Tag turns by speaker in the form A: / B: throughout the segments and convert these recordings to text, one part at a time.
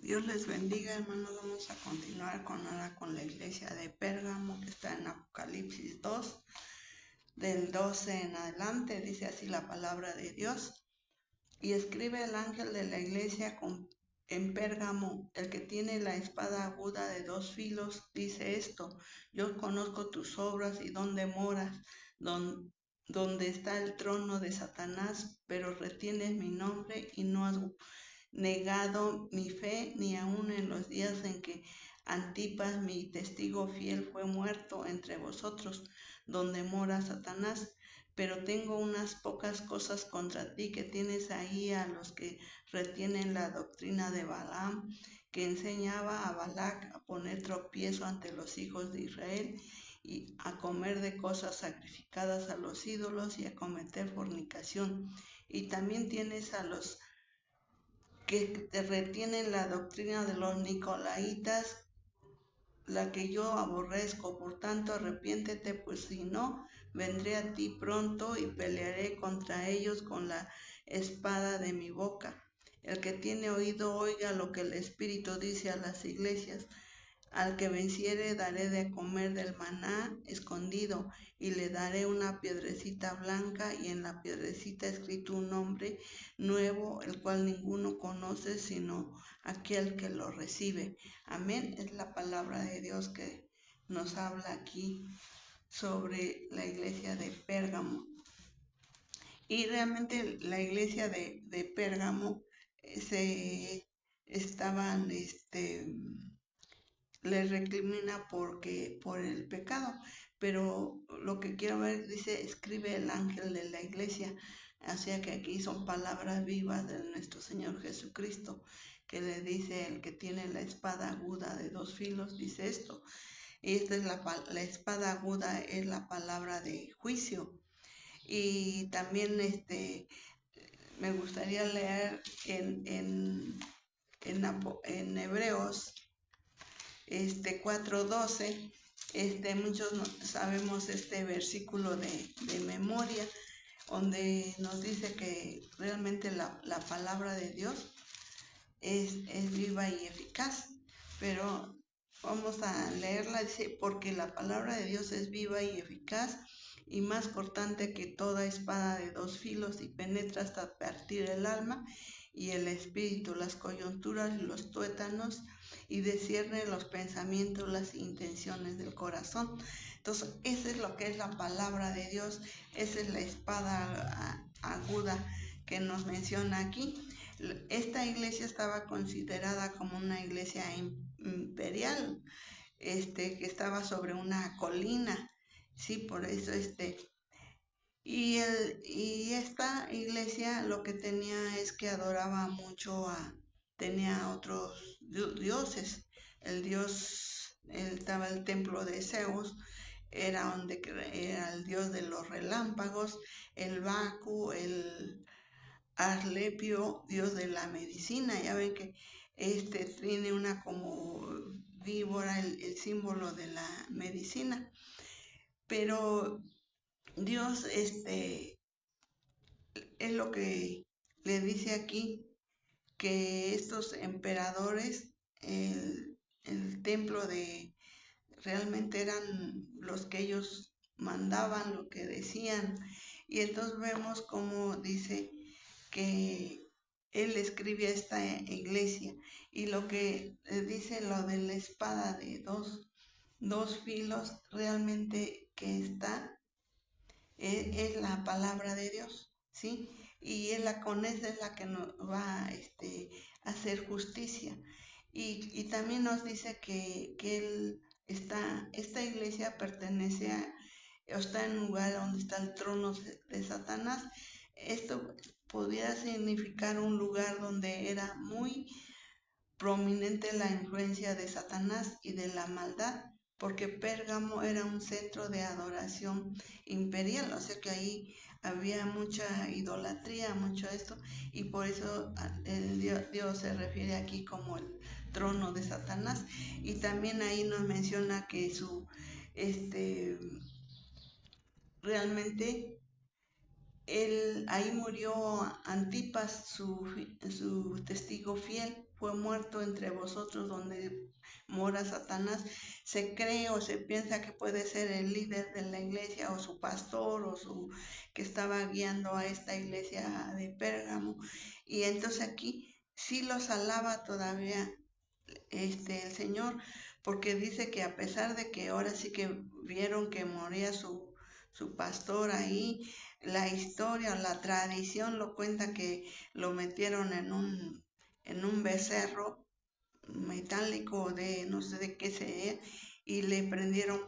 A: Dios les bendiga, hermanos. Vamos a continuar con la iglesia de Pérgamo, que está en Apocalipsis 2, del 12 en adelante. Dice así la palabra de Dios. Y escribe el ángel de la iglesia en Pérgamo, el que tiene la espada aguda de 2 filos, dice esto: yo conozco tus obras y dónde moras, donde está el trono de Satanás, pero retienes mi nombre y no has negado mi fe, ni aun en los días en que Antipas, mi testigo fiel, fue muerto entre vosotros, donde mora Satanás. Pero tengo unas pocas cosas contra ti, que tienes ahí a los que retienen la doctrina de Balaam, que enseñaba a Balac a poner tropiezo ante los hijos de Israel, y a comer de cosas sacrificadas a los ídolos, y a cometer fornicación. Y también tienes a los que retienen la doctrina de los Nicolaitas, la que yo aborrezco. Por tanto, arrepiéntete, pues si no, vendré a ti pronto y pelearé contra ellos con la espada de mi boca. El que tiene oído, oiga lo que el Espíritu dice a las iglesias. Al que venciere daré de comer del maná escondido, y le daré una piedrecita blanca, y en la piedrecita escrito un nombre nuevo, el cual ninguno conoce sino aquel que lo recibe. Amén. Es la palabra de Dios que nos habla aquí sobre la iglesia de Pérgamo. Y realmente la iglesia de Pérgamo se estaban le recrimina por el pecado, pero lo que quiero ver, dice, escribe el ángel de la iglesia, así que aquí son palabras vivas de nuestro Señor Jesucristo, que le dice: el que tiene la espada aguda de 2 filos, dice esto. Y esta es la espada aguda, es la palabra de juicio. Y también me gustaría leer en Hebreos 4:12. Muchos sabemos este versículo de memoria, donde nos dice que realmente la palabra de Dios es viva y eficaz. Pero vamos a leerla. Dice: porque la palabra de Dios es viva y eficaz, y más cortante que toda espada de 2 filos, y penetra hasta partir el alma y el espíritu, las coyunturas y los tuétanos, y discierne los pensamientos, las intenciones del corazón. Entonces, eso es lo que es la palabra de Dios. Esa es la espada aguda que nos menciona aquí. Esta iglesia estaba considerada como una iglesia imperial, que estaba sobre una colina. Sí, por eso y esta iglesia lo que tenía es que adoraba mucho tenía otros dioses. Estaba el templo de Zeus, era el dios de los relámpagos, el Baco, el Asclepio, dios de la medicina. Ya ven que tiene una como víbora, el símbolo de la medicina. Pero Dios es lo que le dice aquí, que estos emperadores, el templo realmente eran los que ellos mandaban, lo que decían. Y entonces vemos cómo dice que él escribe a esta iglesia, y lo que dice lo de la espada de dos filos, realmente que es la palabra de Dios, ¿sí? Y con esa es la que nos va a hacer justicia. Y también nos dice que esta iglesia está en un lugar donde está el trono de Satanás. Esto podría significar un lugar donde era muy prominente la influencia de Satanás y de la maldad, porque Pérgamo era un centro de adoración imperial, o sea que ahí había mucha idolatría, mucho esto, y por eso Dios se refiere aquí como el trono de Satanás. Y también ahí nos menciona que realmente ahí murió Antipas, su testigo fiel, fue muerto entre vosotros donde mora Satanás. Se cree o se piensa que puede ser el líder de la iglesia o su pastor o su que estaba guiando a esta iglesia de Pérgamo. Y entonces aquí sí los alaba todavía el Señor, porque dice que a pesar de que ahora sí que vieron que moría su pastor ahí, la historia, la tradición lo cuenta que lo metieron en un becerro metálico de no sé de qué sea y le prendieron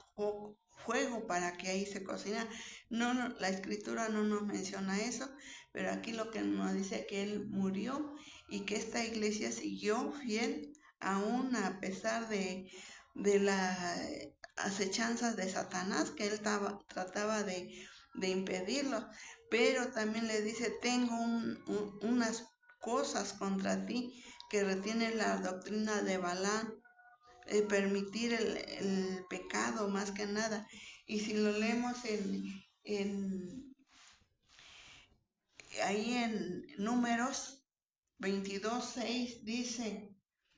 A: fuego para que ahí se cocinara. No, la escritura no nos menciona eso, pero aquí lo que nos dice que él murió y que esta iglesia siguió fiel aún a pesar de las acechanzas de Satanás, que él trataba de impedirlo, pero también le dice, tengo unas cosas contra ti, que retiene la doctrina de Balaam, permitir el pecado más que nada. Y si lo leemos ahí en Números 22:6 dice,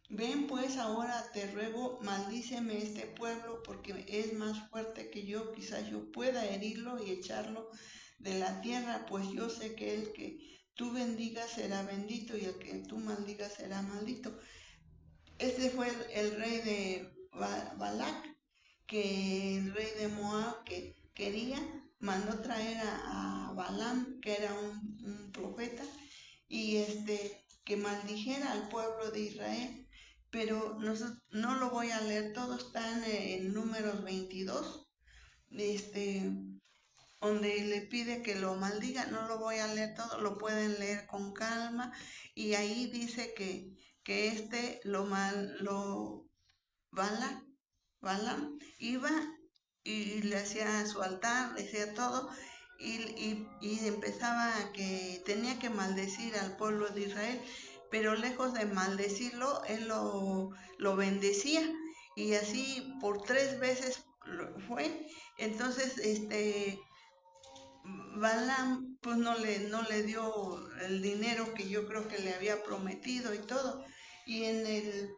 A: ven pues ahora te ruego, maldíceme este pueblo porque es más fuerte que yo, quizás yo pueda herirlo y echarlo de la tierra, pues yo sé que el que tú bendigas será bendito y el que tú maldigas será maldito. Este fue el rey de Balac, que el rey de Moab que quería, mandó traer a Balaam, que era un profeta, y que maldijera al pueblo de Israel. Pero no lo voy a leer todo, está en Números 22, donde le pide que lo maldiga. No lo voy a leer todo, lo pueden leer con calma, y ahí dice que Balaam iba y le hacía su altar, le hacía todo, y empezaba que tenía que maldecir al pueblo de Israel, pero lejos de maldecirlo, él lo bendecía, y así por 3 veces fue. Entonces, Balaam pues no le dio el dinero que yo creo que le había prometido y todo. Y en el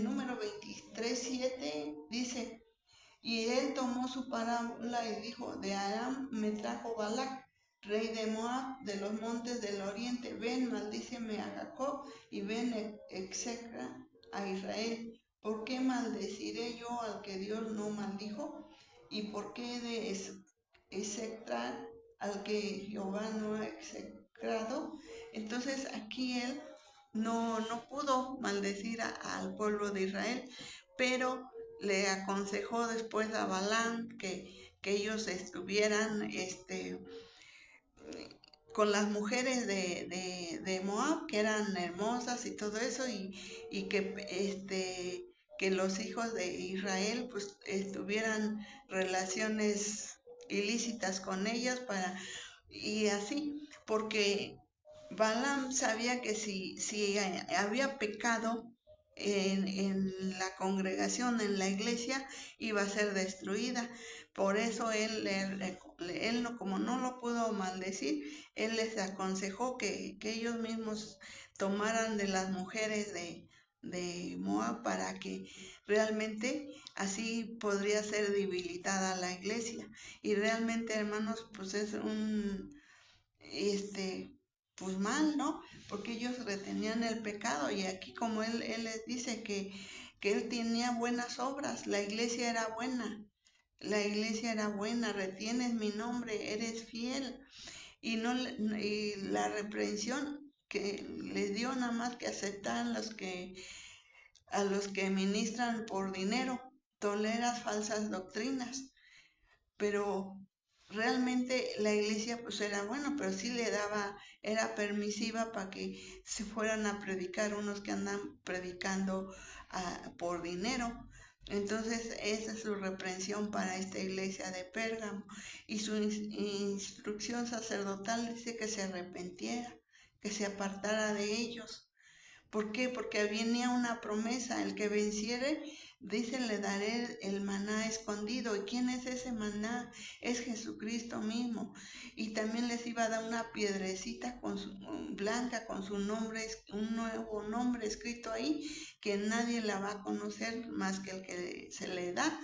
A: número 23:7 dice, y él tomó su parábola y dijo, de Aram me trajo Balac, rey de Moab, de los montes del oriente, ven, maldíceme a Jacob, y ven, execra a Israel. ¿Por qué maldeciré yo al que Dios no maldijo? ¿Y por qué de execrar al que Jehová no ha execrado? Entonces aquí él no pudo maldecir al pueblo de Israel, pero le aconsejó después a Balaam que ellos estuvieran con las mujeres de Moab, que eran hermosas y todo eso, y que los hijos de Israel pues tuvieran relaciones ilícitas con ellas y así, porque Balaam sabía que si había pecado en la congregación, en la iglesia, iba a ser destruida. Por eso él no, como no lo pudo maldecir, él les aconsejó que ellos mismos tomaran de las mujeres de Moab para que realmente así podría ser debilitada la iglesia. Y realmente, hermanos, pues es pues mal, ¿no? Porque ellos retenían el pecado, y aquí como él les dice que él tenía buenas obras, la iglesia era buena, retienes mi nombre, eres fiel, y y la reprensión que les dio nada más que aceptaran a los que ministran por dinero, toleras falsas doctrinas. Pero realmente la iglesia pues era bueno, pero sí era permisiva para que se fueran a predicar unos que andan predicando por dinero. Entonces esa es su reprensión para esta iglesia de Pérgamo, y su instrucción sacerdotal dice que se arrepintiera, que se apartara de ellos. ¿Por qué? Porque venía una promesa, el que venciere Dice, le daré el maná escondido. ¿Y quién es ese maná? Es Jesucristo mismo. Y también les iba a dar una piedrecita blanca con su nombre, un nuevo nombre escrito ahí, que nadie la va a conocer más que el que se le da.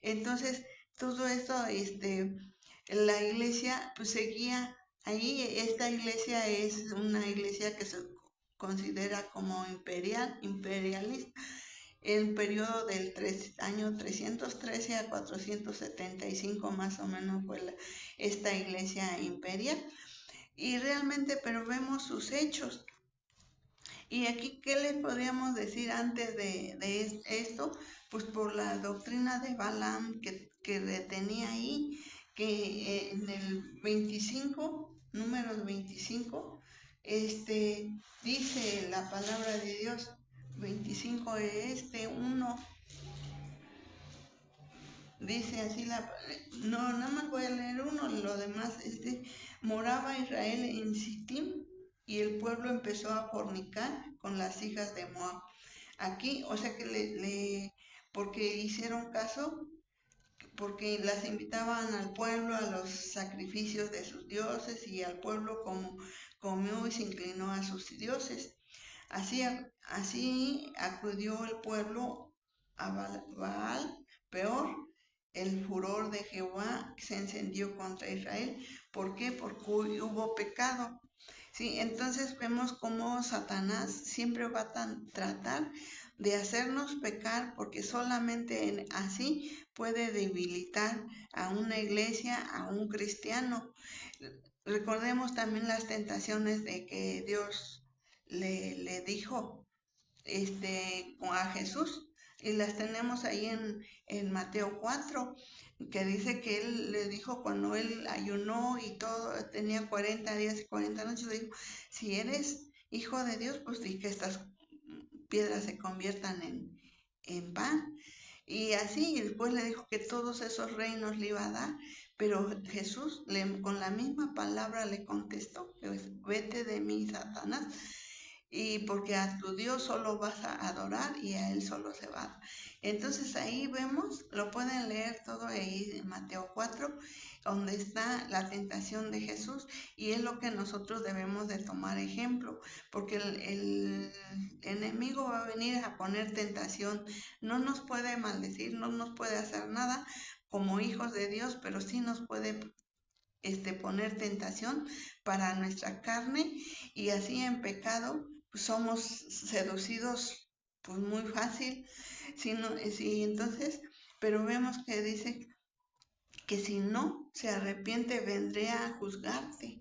A: Entonces, todo esto, la iglesia pues seguía ahí. Esta iglesia es una iglesia que se considera como imperialista. El periodo del año 313 a 475 más o menos fue esta iglesia imperial. Y realmente, pero vemos sus hechos. Y aquí, ¿qué les podríamos decir antes de esto? Pues por la doctrina de Balaam que retenía ahí, que en el 25, números 25, dice la palabra de Dios, 25, 1, dice así, no, nada más voy a leer uno, lo demás, moraba Israel en Sittim y el pueblo empezó a fornicar con las hijas de Moab. Aquí, o sea que porque hicieron caso, porque las invitaban al pueblo a los sacrificios de sus dioses y al pueblo comió y se inclinó a sus dioses. Así acudió el pueblo a Baal, peor, el furor de Jehová se encendió contra Israel. ¿Por qué? Porque hubo pecado. Sí, entonces vemos cómo Satanás siempre va a tratar de hacernos pecar, porque solamente así puede debilitar a una iglesia, a un cristiano. Recordemos también las tentaciones de que Dios le dijo a Jesús, y las tenemos ahí en Mateo 4, que dice que él le dijo cuando él ayunó y todo, tenía 40 días y 40 noches, le dijo, si eres hijo de Dios, pues di que estas piedras se conviertan en pan. Y así, y después le dijo que todos esos reinos le iba a dar, pero Jesús con la misma palabra le contestó, vete de mí, Satanás, y porque a tu Dios solo vas a adorar y a Él solo se va. Entonces ahí vemos, lo pueden leer todo ahí en Mateo 4, donde está la tentación de Jesús, y es lo que nosotros debemos de tomar ejemplo, porque el enemigo va a venir a poner tentación, no nos puede maldecir, no nos puede hacer nada como hijos de Dios, pero sí nos puede poner tentación para nuestra carne, y así en pecado pues somos seducidos pues muy fácil. Entonces, pero vemos que dice que si no se arrepiente vendré a juzgarte.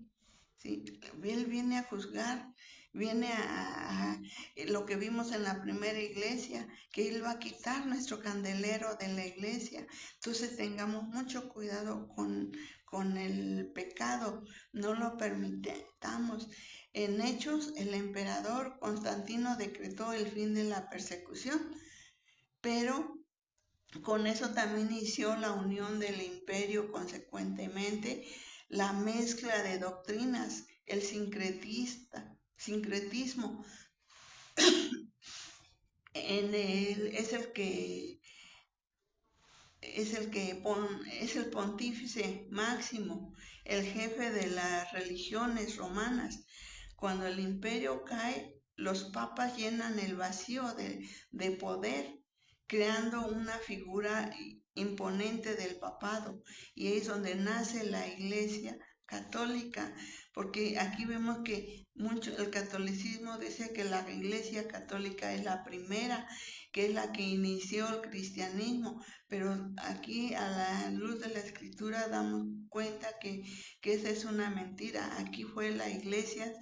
A: ¿Sí? Él viene a juzgar, viene a lo que vimos en la primera iglesia, que Él va a quitar nuestro candelero de la iglesia. Entonces tengamos mucho cuidado con el pecado, no lo permitamos. En Hechos, el emperador Constantino decretó el fin de la persecución, pero con eso también inició la unión del imperio, consecuentemente la mezcla de doctrinas, el sincretismo es el pontífice máximo, el jefe de las religiones romanas. Cuando el imperio cae, los papas llenan el vacío de poder, creando una figura imponente del papado, y ahí es donde nace la iglesia católica, porque aquí vemos que el catolicismo dice que la iglesia católica es la primera, que es la que inició el cristianismo, pero aquí a la luz de la escritura damos cuenta que esa es una mentira. Aquí fue la iglesia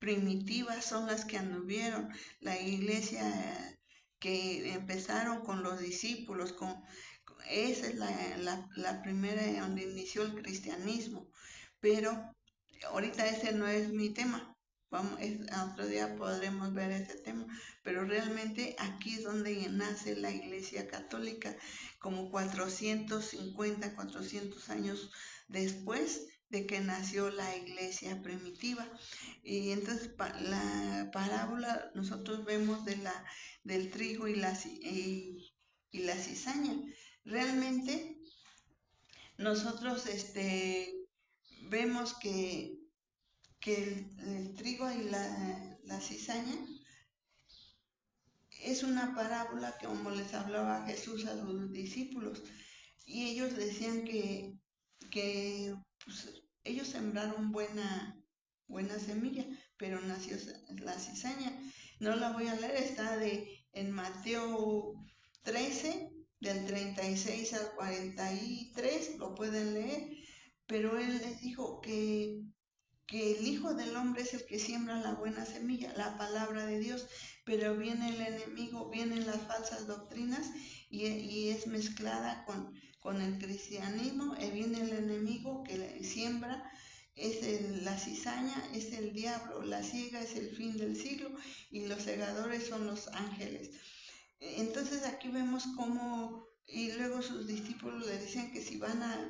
A: primitivas, son las que anduvieron, la iglesia que empezaron con los discípulos, esa es la primera donde inició el cristianismo, pero ahorita ese no es mi tema. Otro día podremos ver ese tema, pero realmente aquí es donde nace la iglesia católica, como 450, 400 años después de que nació la iglesia primitiva. Y entonces la parábola nosotros vemos del trigo y y la cizaña. Realmente nosotros vemos que el trigo y la cizaña es una parábola que como les hablaba Jesús a sus discípulos, y ellos decían que pues, ellos sembraron buena semilla, pero nació la cizaña. No la voy a leer, está en Mateo 13, del 36 al 43, lo pueden leer, pero él les dijo que el Hijo del Hombre es el que siembra la buena semilla, la palabra de Dios, pero viene el enemigo, vienen las falsas doctrinas y es mezclada con el cristianismo, viene el enemigo que siembra, la cizaña es el diablo, la siega es el fin del siglo y los segadores son los ángeles. Entonces aquí vemos cómo, y luego sus discípulos le dicen que si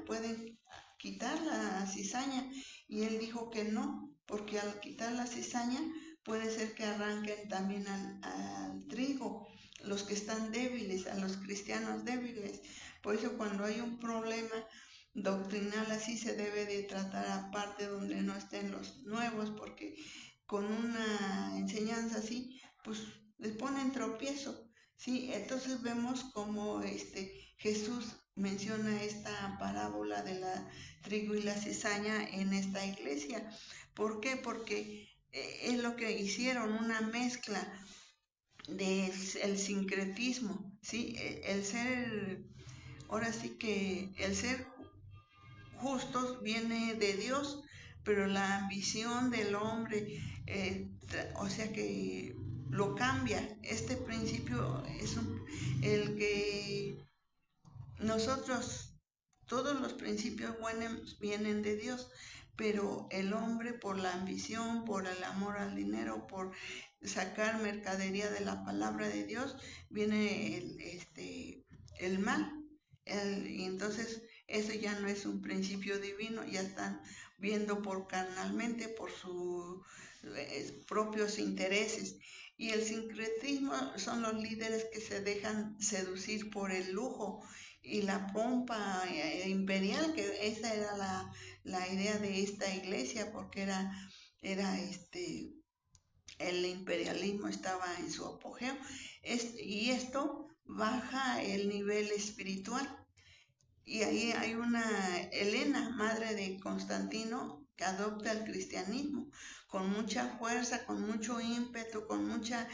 A: pueden quitar la cizaña, y él dijo que no, porque al quitar la cizaña puede ser que arranquen también al trigo, los que están débiles, a los cristianos débiles. Por eso cuando hay un problema doctrinal así se debe de tratar aparte donde no estén los nuevos, porque con una enseñanza así, pues les ponen tropiezo. Sí, entonces vemos como Jesús menciona esta parábola de la trigo y la cizaña en esta iglesia. ¿Por qué? Porque es lo que hicieron, una mezcla del sincretismo, ¿sí? Ahora sí que el ser justos viene de Dios, pero la ambición del hombre, o sea que lo cambia. Este principio es el que nosotros, todos los principios buenos vienen de Dios, pero el hombre por la ambición, por el amor al dinero, por sacar mercadería de la palabra de Dios, viene el mal. Y entonces eso ya no es un principio divino, ya están viendo por carnalmente, por sus propios intereses. Y el sincretismo son los líderes que se dejan seducir por el lujo y la pompa imperial, que esa era la idea de esta iglesia, porque era el imperialismo estaba en su apogeo, y esto baja el nivel espiritual. Y ahí hay una Helena, madre de Constantino, que adopta el cristianismo con mucha fuerza, con mucho ímpetu, con mucha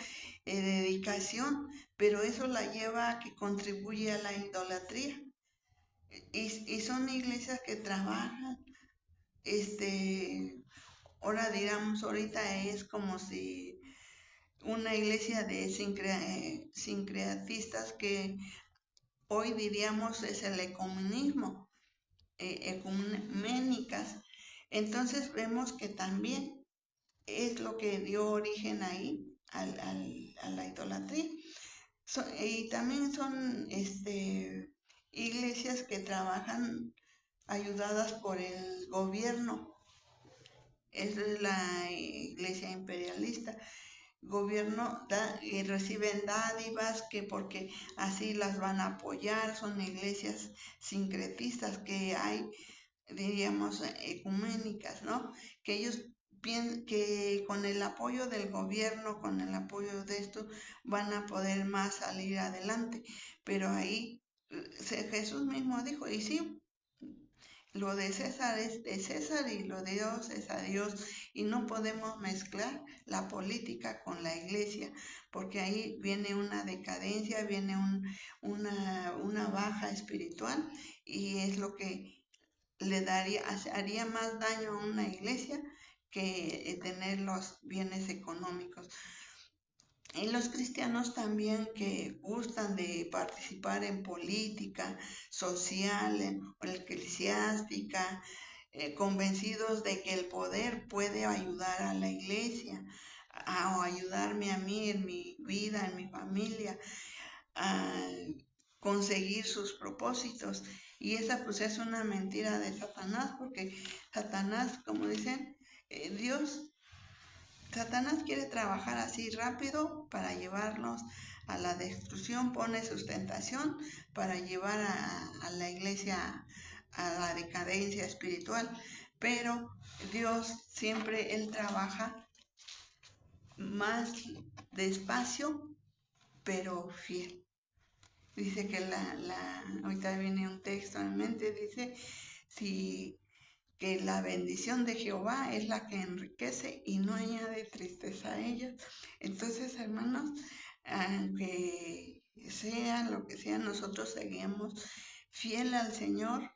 A: dedicación, pero eso la lleva a que contribuye a la idolatría. Y son iglesias que trabajan, ahora digamos, ahorita es como si una iglesia de sincretistas, que hoy diríamos es el ecumenismo, ecuménicas. Entonces vemos que también es lo que dio origen ahí a la idolatría. Y también son iglesias que trabajan ayudadas por el gobierno. Esa es la iglesia imperialista. Gobierno y reciben dádivas que porque así las van a apoyar. Son iglesias sincretistas que hay, diríamos, ecuménicas, ¿no? Que ellos piensan que con el apoyo del gobierno, con el apoyo de esto, van a poder más salir adelante. Pero ahí Jesús mismo dijo, y sí, lo de César es de César y lo de Dios es a Dios, y no podemos mezclar la política con la iglesia, porque ahí viene una decadencia, viene una baja espiritual, y es lo que haría más daño a una iglesia que tener los bienes económicos. Y los cristianos también que gustan de participar en política social o eclesiástica, convencidos de que el poder puede ayudar a la iglesia o ayudarme a mí en mi vida, en mi familia, a conseguir sus propósitos. Y esa pues es una mentira de Satanás, porque Satanás, como dicen, Dios Satanás quiere trabajar así rápido para llevarnos a la destrucción, pone sustentación para llevar a la iglesia a la decadencia espiritual, pero Dios siempre, Él trabaja más despacio, pero fiel. Dice que ahorita viene un texto en mente, dice, que la bendición de Jehová es la que enriquece y no añade tristeza a ella. Entonces, hermanos, aunque sea lo que sea, nosotros seguimos fiel al Señor,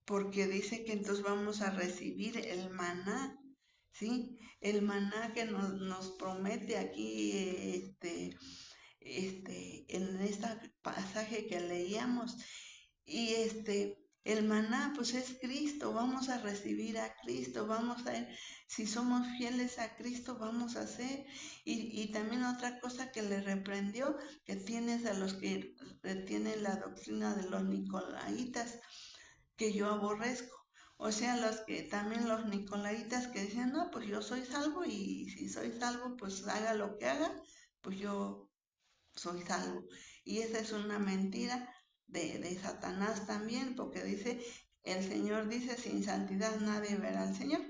A: porque dice que entonces vamos a recibir el maná, ¿sí? El maná que nos promete aquí, en este pasaje que leíamos. Y el maná pues es Cristo, vamos a recibir a Cristo, vamos a, si somos fieles a Cristo, vamos a hacer. Y también otra cosa que le reprendió, que tienes a los que retienen la doctrina de los nicolaitas, que yo aborrezco. O sea, también los nicolaitas que dicen, no, pues yo soy salvo y si soy salvo, pues haga lo que haga, pues yo soy salvo. Y esa es una mentira de Satanás también, porque dice, el Señor dice, sin santidad nadie verá al Señor.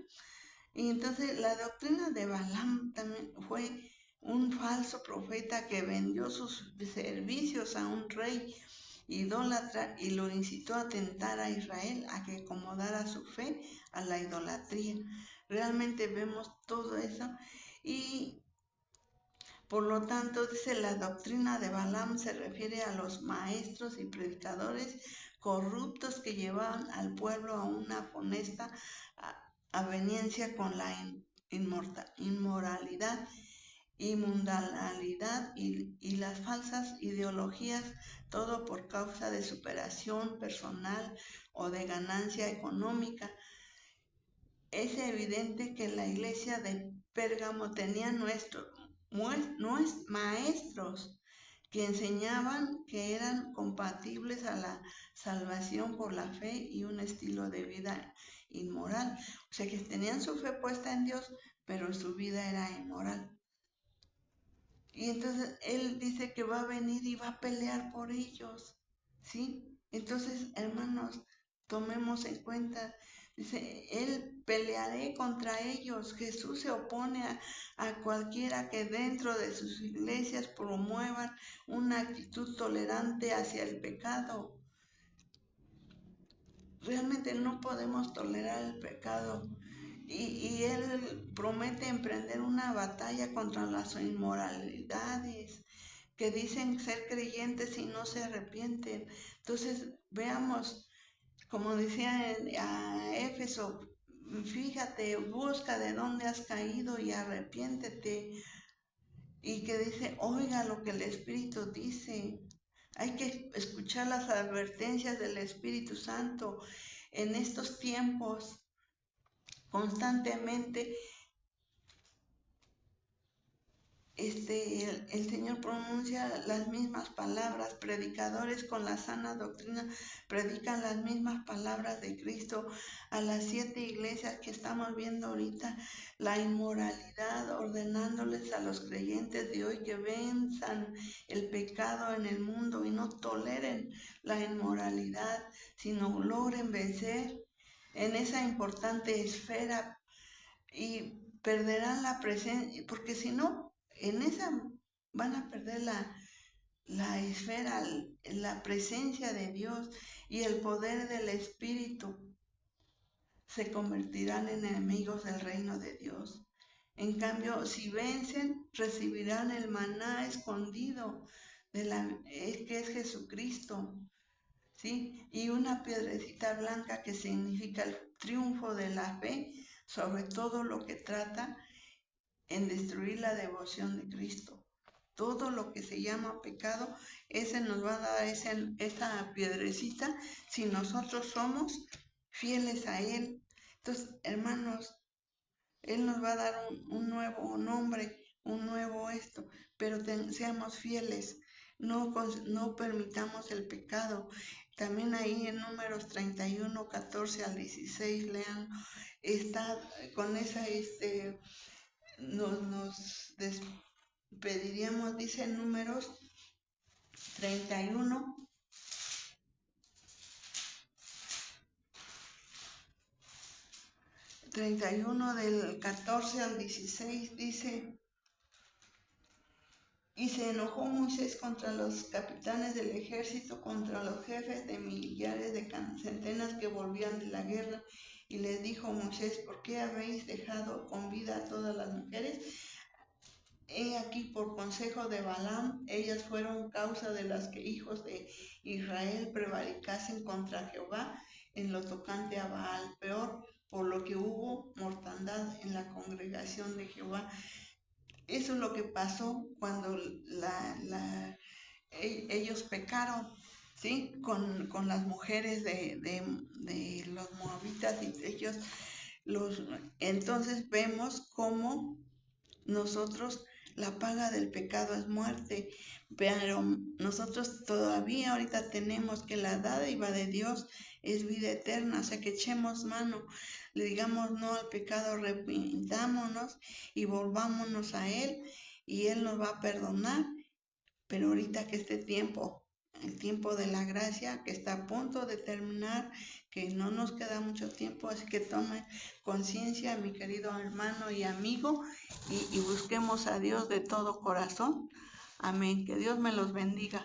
A: Y entonces la doctrina de Balaam también fue un falso profeta que vendió sus servicios a un rey idólatra y lo incitó a tentar a Israel a que acomodara su fe a la idolatría. Realmente vemos todo eso y por lo tanto, dice, la doctrina de Balaam se refiere a los maestros y predicadores corruptos que llevaban al pueblo a una funesta aveniencia con la inmoralidad y mundanalidad y las falsas ideologías, todo por causa de superación personal o de ganancia económica. Es evidente que la iglesia de Pérgamo tenía maestros que enseñaban que eran compatibles a la salvación por la fe y un estilo de vida inmoral. O sea que tenían su fe puesta en Dios, pero su vida era inmoral. Y entonces Él dice que va a venir y va a pelear por ellos, ¿sí? Entonces, hermanos, tomemos en cuenta, dice, Él pelearé contra ellos. Jesús se opone a cualquiera que dentro de sus iglesias promuevan una actitud tolerante hacia el pecado. Realmente no podemos tolerar el pecado. Y Él promete emprender una batalla contra las inmoralidades que dicen ser creyentes y no se arrepienten. Entonces, veamos, como decía a Éfeso, fíjate, busca de dónde has caído y arrepiéntete. Y que dice, oiga lo que el Espíritu dice. Hay que escuchar las advertencias del Espíritu Santo en estos tiempos. Constantemente el Señor pronuncia las mismas palabras, predicadores con la sana doctrina predican las mismas palabras de Cristo a las 7 iglesias que estamos viendo ahorita, la inmoralidad, ordenándoles a los creyentes de hoy que venzan el pecado en el mundo y no toleren la inmoralidad, sino logren vencer en esa importante esfera y perderán la presencia, porque si no, en esa van a perder la esfera, la presencia de Dios y el poder del Espíritu. Se convertirán en enemigos del reino de Dios. En cambio, si vencen, recibirán el maná escondido que es Jesucristo, ¿sí? Y una piedrecita blanca que significa el triunfo de la fe sobre todo lo que trata en destruir la devoción de Cristo. Todo lo que se llama pecado, ese nos va a dar esa piedrecita si nosotros somos fieles a Él. Entonces, hermanos, Él nos va a dar un nuevo nombre, un nuevo esto, pero seamos fieles, no permitamos el pecado. También ahí en Números 31, 14 al 16, lean, está con esa nos despediríamos, dice Números 31. 31 del 14 al 16 dice: y se enojó Moisés contra los capitanes del ejército, contra los jefes de millares de centenas que volvían de la guerra, y les dijo Moisés: ¿por qué habéis dejado con vida a todas las mujeres? He aquí, por consejo de Balaam, ellas fueron causa de las que hijos de Israel prevaricasen contra Jehová en lo tocante a Baal, peor, por lo que hubo mortandad en la congregación de Jehová. Eso es lo que pasó cuando ellos pecaron, ¿sí? Con las mujeres de los moabitas, y ellos entonces vemos cómo nosotros, la paga del pecado es muerte, pero nosotros todavía ahorita tenemos que la dádiva de Dios es vida eterna, o sea que echemos mano, le digamos no al pecado, arrepintámonos y volvámonos a Él, y Él nos va a perdonar. Pero ahorita que este tiempo, el tiempo de la gracia, que está a punto de terminar, que no nos queda mucho tiempo, así que tome conciencia, mi querido hermano y amigo, y busquemos a Dios de todo corazón. Amén. Que Dios me los bendiga.